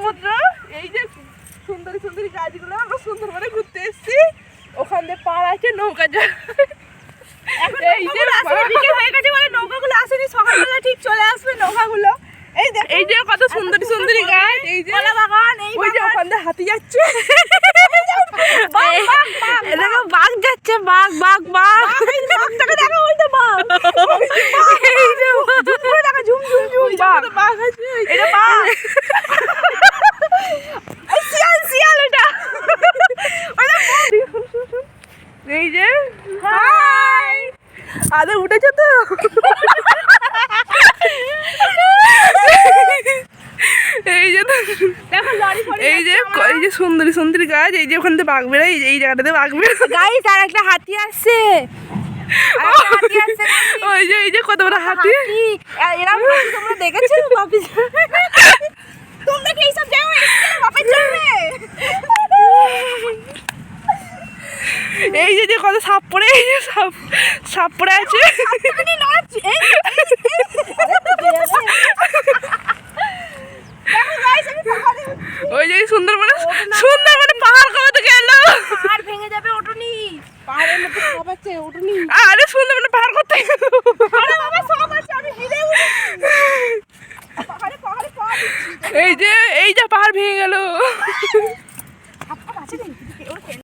সমুদ্র। এই যে সুন্দরী সুন্দরী গাছগুলো, আমরা সুন্দরবনে ঘুরতে এসেছি। ওখান দিয়ে পার আছে, নৌকা যায়। এই যে বিকেল হয়ে গেছে বলে নৌকাগুলো আসেনি, সকালবেলা ঠিক চলে আসবে নৌকাগুলো। এই যে কত সুন্দরী সুন্দরী গাছ, এই যে বাগান, ওই যে ওখান দিয়ে হাতি যাচ্ছে। দেখো বাঘ যাচ্ছে, বাঘ বাঘ বাঘ, বাঘটাকে দেখো, ওই তো বাঘ, এই যে দেখো ঝুম ঝুম ঝুম বাঘ আছে, এটা বাঘ। শিয়াল শিয়াল এটা। এই যে হাই, আরে উঠেছে তো। এই যে এই যে এই যে সুন্দরী সুন্দরী গাছ, এই যে ওখান থেকে বাঘ বেরোয়, এই জায়গাটাতে বাঘ বেরোয়। গাইস আর একটা হাতি আসছে, ওই যে এই যে কত বড় হাতি। এরা তোমরা দেখেছো বাপিস? তোমরা কি এইসব জায়গায় এসেছো বাপের জন্য? এই যে কত সাপ পড়ে, এই যে সাপ পড়ে আছে। ওই যে সুন্দরবনে